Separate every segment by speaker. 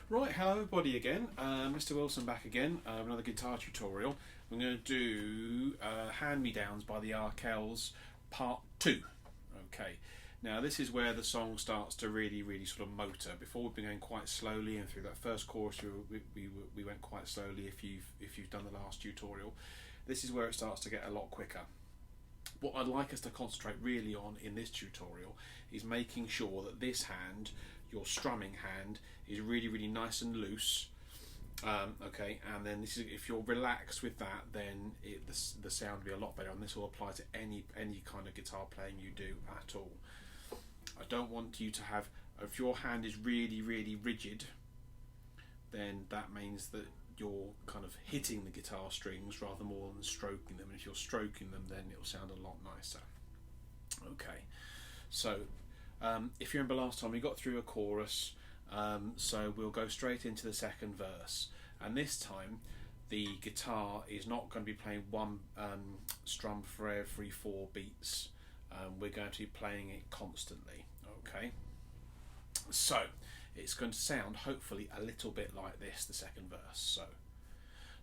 Speaker 1: Right, hello everybody again. Mr. Wilson back again. Another guitar tutorial. I'm going to do Hand-Me-Downs by the Arkells Part 2. Okay, now this is where the song starts to really sort of motor. Before we've been going quite slowly, and through that first chorus we went quite slowly if you've done the last tutorial. This is where it starts to get a lot quicker. What I'd like us to concentrate really on in this tutorial is making sure that this hand, your strumming hand, is really nice and loose. Okay, and then this is, if you're relaxed with that, then the sound will be a lot better, and this will apply to any kind of guitar playing you do at all. I don't want you to have, if your hand is really rigid, then that means that you're kind of hitting the guitar strings rather more than stroking them, and if you're stroking them then it'll sound a lot nicer. Okay, so if you remember last time we got through a chorus, so we'll go straight into the second verse, and this time the guitar is not going to be playing one strum for every 4 beats. We're going to be playing it constantly. Okay, so it's going to sound hopefully a little bit like this, the second verse. So,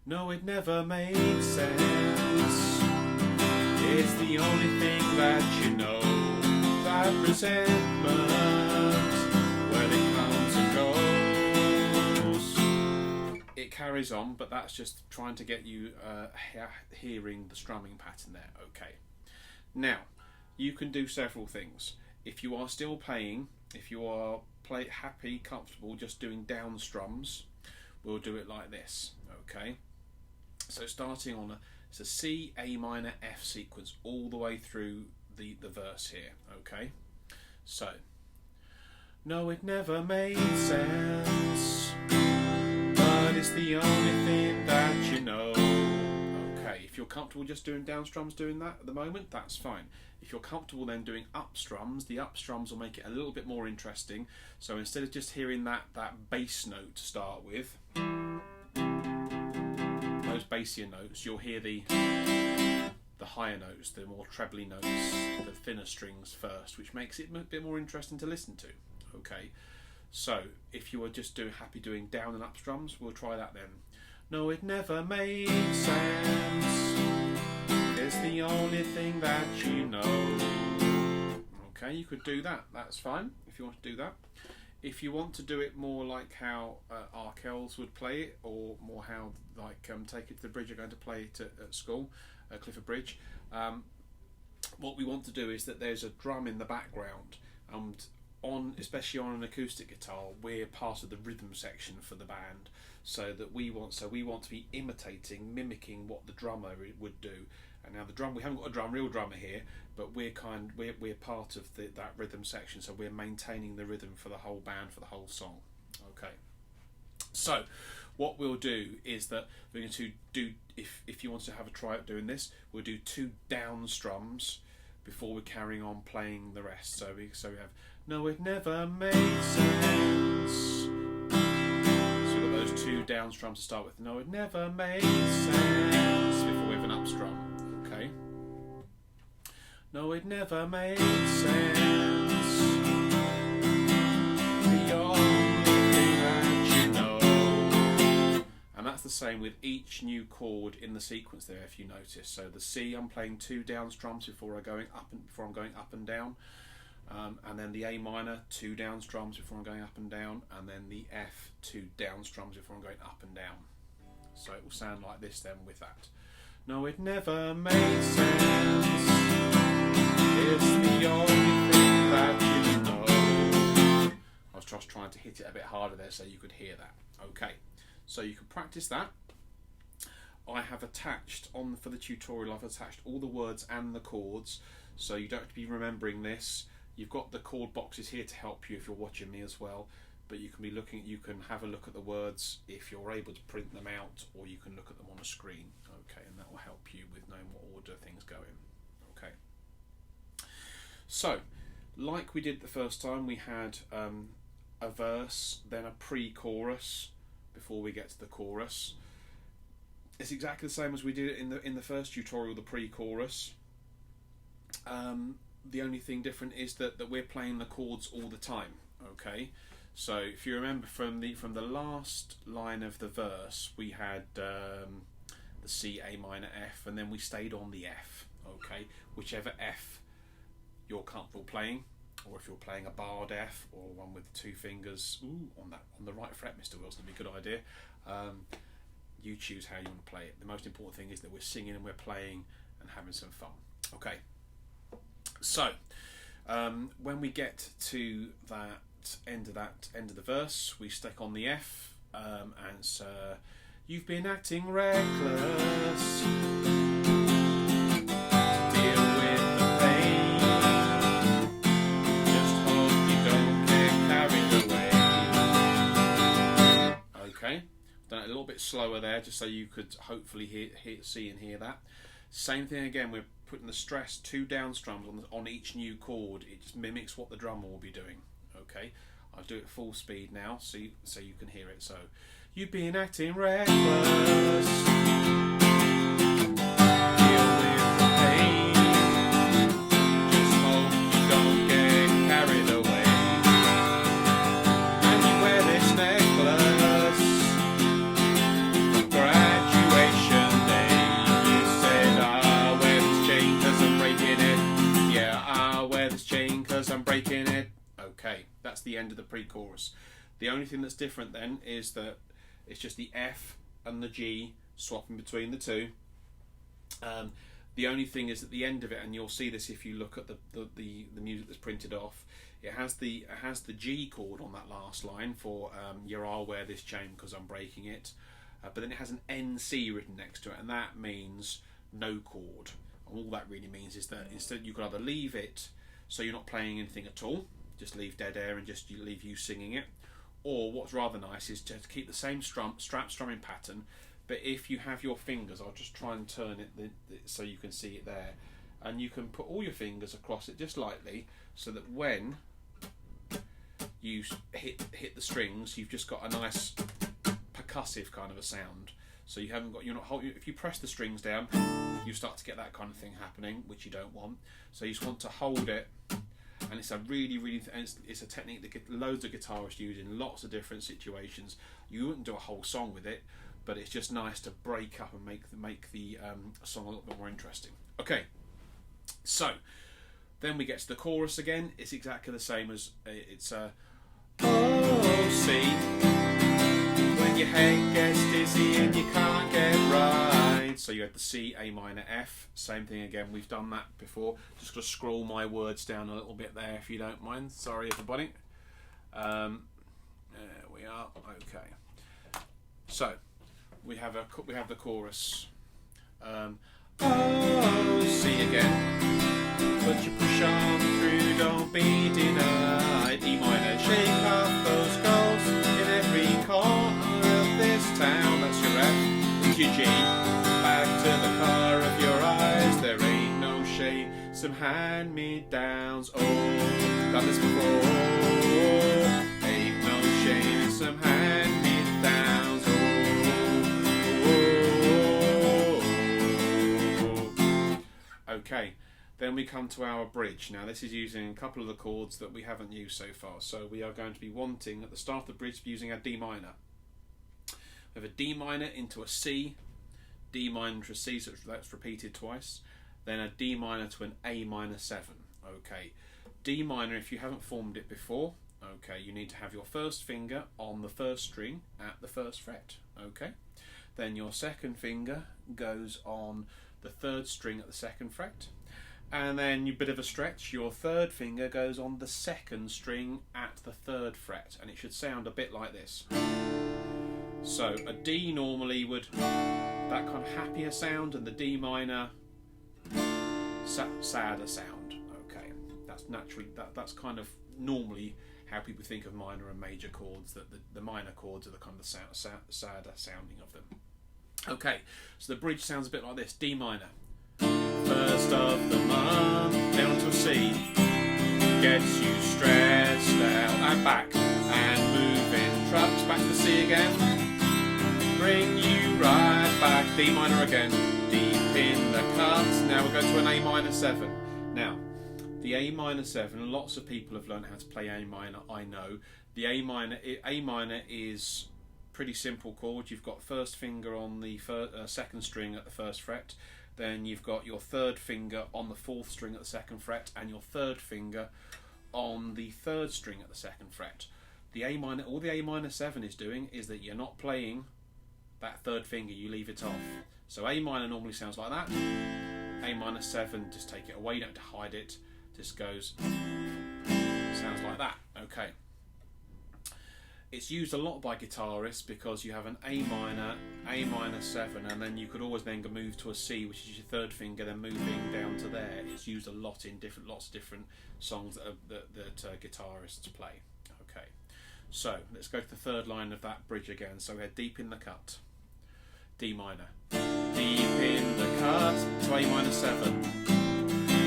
Speaker 1: no, it never made sense. It's the only thing that you know. That resentment, when it comes and goes. It carries on, but that's just trying to get you hearing the strumming pattern there. Okay. Now, you can do several things. If you are still playing, if you are happy, comfortable just doing down strums, we'll do it like this. Okay, so starting on it's a C, A minor, F sequence all the way through the verse here. Okay, so no, it never made sense, but it's the only thing that you know. Okay, if you're comfortable just doing down strums, doing that at the moment, that's fine. If you're comfortable then doing up strums, the up strums will make it a little bit more interesting. So instead of just hearing that bass note to start with, those bassier notes, you'll hear the higher notes, the more trebly notes, the thinner strings first, which makes it a bit more interesting to listen to. Okay, so if you were just happy doing down and up strums, we'll try that then. No, it never made sense. It's the only thing that you know. Okay, you could do that. That's fine if you want to do that. If you want to do it more like how Arkells would play it, or more how like Take It to the Bridge are going to play it at school, Clifford Bridge, what we want to do is that there's a drum in the background, and especially on an acoustic guitar, we're part of the rhythm section for the band, so we want to be mimicking what the drummer would do. And now the drum, we haven't got a real drummer here, but we're part of that rhythm section, so we're maintaining the rhythm for the whole band, for the whole song. Okay, so what we'll do is that we're going to do, if you want to have a try at doing this, we'll do 2 down strums before we're carrying on playing the rest. So we have, no, it never made sense. So we've got those 2 down strums to start with. No, it never made sense, before we have an up strum. Okay. No, it never made sense. The only thing that you know. And that's the same with each new chord in the sequence there, if you notice. So the C, I'm playing 2 down strums before I'm going up and down. And then the A minor, 2 down strums before I'm going up and down, and then the F, 2 down strums before I'm going up and down. So it will sound like this then with that. No, it never made sense. It's the only thing that you know. I was just trying to hit it a bit harder there so you could hear that. Okay, so you can practice that. I have attached for the tutorial, I've attached all the words and the chords, so you don't have to be remembering this. You've got the chord boxes here to help you if you're watching me as well. But you can have a look at the words if you're able to print them out, or you can look at them on a screen. Okay, and that will help you with knowing what order things go in. Okay. So, like we did the first time, we had a verse, then a pre-chorus before we get to the chorus. It's exactly the same as we did it in the first tutorial, the pre-chorus. The only thing different is that we're playing the chords all the time. Okay, So if you remember from the last line of the verse, we had the C, A minor, F, and then we stayed on the F. Okay, whichever F you're comfortable playing, or if you're playing a barred F or one with two fingers on the right fret, Mr. Wilson, would be a good idea. You choose how you want to play it. The most important thing is that we're singing and we're playing and having some fun. Okay, so when we get to that end of the verse, we stick on the F, and it's you've been acting reckless. Deal with the pain. Just hope you don't get carried away. Okay, done it a little bit slower there, just so you could hopefully see and hear that. Same thing again. We're putting the stress 2 down strums on each new chord. It just mimics what the drummer will be doing. Okay, I'll do it full speed now, so you can hear it. So, you've been acting reckless. Deal with the pain. Just hope you don't get carried away. And you wear this necklace for graduation day. You said, I'll wear this chain 'cause I'm breaking it. Yeah, I'll wear this chain 'cause I'm breaking it. Okay, that's the end of the pre-chorus. The only thing that's different then is that it's just the F and the G swapping between the two. The only thing is at the end of it, and you'll see this if you look at the music that's printed off, it has the G chord on that last line for yeah, I'll wear this chain because I'm breaking it, but then it has an NC written next to it, and that means no chord. And all that really means is that instead you could either leave it so you're not playing anything at all, just leave dead air and just leave you singing it. Or what's rather nice is to keep the same strumming pattern, but if you have your fingers, I'll just try and turn it so you can see it there, and you can put all your fingers across it just lightly, so that when you hit the strings, you've just got a nice percussive kind of a sound. So you're not holding. If you press the strings down, you start to get that kind of thing happening, which you don't want. So you just want to hold it. And it's a it's a technique that loads of guitarists use in lots of different situations. You wouldn't do a whole song with it, but it's just nice to break up and make the song a little bit more interesting. Okay, so then we get to the chorus again. It's exactly the same as it's oh, see, when your head gets dizzy and you can't get right. So you had the C, A minor, F. Same thing again. We've done that before. Just going to scroll my words down a little bit there, if you don't mind. Sorry, everybody. There we are. Okay. So we have the chorus. Oh, C again. But you push on through, don't be denied. E minor, shake off those goals in every corner of this town. That's your F. It's your G. Back to the car of your eyes, there ain't no shame. Some hand-me-downs, oh, done this before. Ain't no shame, some hand-me-downs, oh. Okay, then we come to our bridge. Now this is using a couple of the chords that we haven't used so far. So we are going to be wanting at the start of the bridge using a D minor. We have a D minor into a C, D minor to a C, so that's repeated twice, then a D minor to an A minor 7. Okay, D minor, if you haven't formed it before, okay, you need to have your first finger on the first string at the first fret. Okay, then your second finger goes on the third string at the second fret, and then you bit of a stretch, your third finger goes on the second string at the third fret, and it should sound a bit like this. So a D normally would that kind of happier sound, and the D minor sadder sound. Okay, that's naturally that's kind of normally how people think of minor and major chords. That the minor chords are the kind of sadder sounding of them. Okay, so the bridge sounds a bit like this: D minor, first of the month, down to a C, gets you stressed out and back, and moving trucks back to C again. Bring you right back, D minor again, deep in the cuts. Now we'll go to an A minor 7. Now, the A minor 7, lots of people have learned how to play A minor, I know. The A minor is pretty simple chord. You've got first finger on the second string at the first fret, then you've got your third finger on the fourth string at the second fret, and your third finger on the third string at the second fret. The A minor, all the A minor 7 is doing is that you're not playing that third finger, you leave it off. So A minor normally sounds like that. A minor 7, just take it away, you don't have to hide it, just goes, sounds like that. Okay. It's used a lot by guitarists because you have an A minor 7, and then you could always then move to a C, which is your third finger, then moving down to there. It's used a lot in lots of different songs that guitarists play. Okay, so let's go to the third line of that bridge again. So we're deep in the cut, D minor, deep in the cut to A minor 7.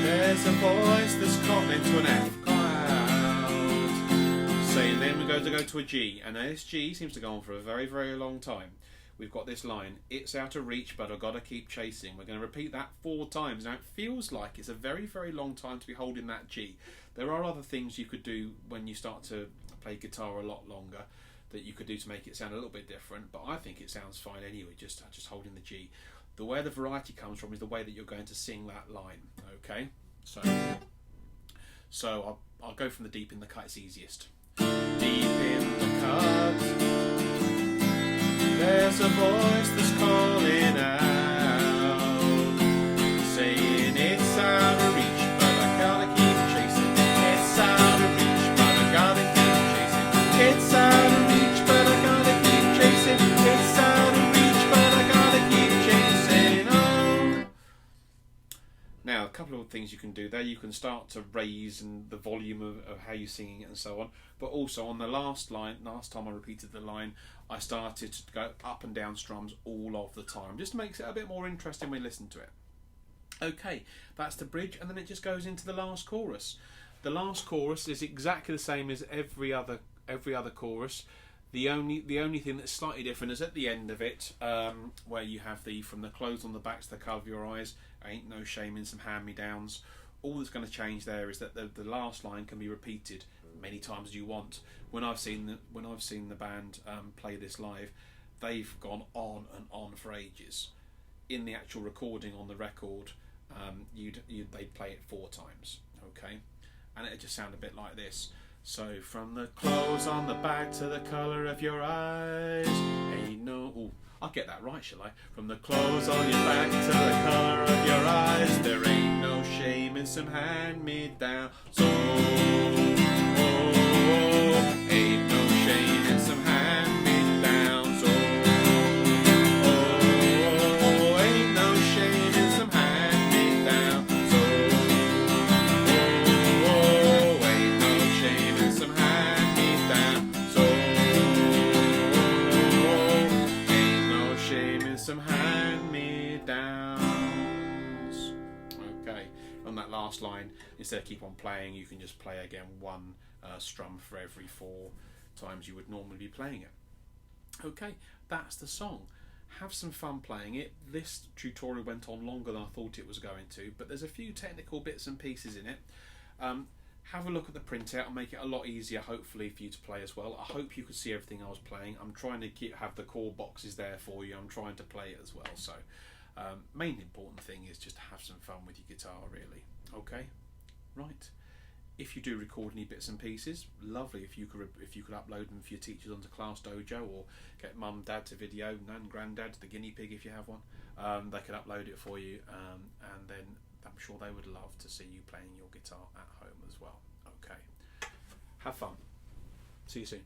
Speaker 1: There's a voice that's caught into an F. And then we go to a G, and this G seems to go on for a very, very long time. We've got this line, it's out of reach but I've got to keep chasing. We're going to repeat that 4 times. Now it feels like it's a very, very long time to be holding that G. There are other things you could do when you start to play guitar a lot longer that you could do to make it sound a little bit different, but I think it sounds fine anyway, just holding the G. The way the variety comes from is the way that you're going to sing that line. Okay, so I'll go from the deep in the cut, it's easiest. Deep in the cut, there's a voice that's calling out, saying it's out of reach, but I gotta keep chasing. It's out of reach, but I gotta keep chasing. It's out of reach, but I gotta keep chasing. It's out of reach, but I gotta keep chasing. Oh. Now, a couple of things you can do there. You can start to raise the volume of how you're singing it and so on. But also on the last time I repeated the line, I started to go up and down strums all of the time. Just makes it a bit more interesting when you listen to it. Okay, that's the bridge, and then it just goes into the last chorus. The last chorus is exactly the same as every other chorus. The only thing that's slightly different is at the end of it, where you have from the clothes on the back to the colour of your eyes, ain't no shame in some hand-me-downs. All that's going to change there is that the last line can be repeated many times as you want. When I've seen the band play this live, they've gone on and on for ages. In the actual recording on the record, they'd play it 4 times. Okay, and it just sounded a bit like this. So from the clothes on the back to the colour of your eyes, ain't no... Ooh, I'll get that right, shall I? From the clothes on your back to the colour of your eyes, there ain't no shame in some hand-me-down. So, ain't no shame in some hand-me-down. So, ain't no shame in some hand-me-down. So, ain't no shame in some hand-me-down. So, ain't no shame in some hand-me-downs. Okay, on that last line, instead of keep on playing, you can just play again 1 strum for every 4 times you would normally be playing it. Okay, that's the song. Have some fun playing it. This tutorial went on longer than I thought it was going to, but there's a few technical bits and pieces in it. Have a look at the printout and make it a lot easier, hopefully, for you to play as well. I hope you could see everything I was playing. I'm trying to have the chord boxes there for you. I'm trying to play it as well. So, main important thing is just to have some fun with your guitar, really. Okay, right. If you do record any bits and pieces, lovely. If you could upload them for your teachers onto Class Dojo, or get mum, dad to video, nan, granddad, the guinea pig if you have one. They could upload it for you, and then I'm sure they would love to see you playing your guitar at home as well. Okay, have fun. See you soon.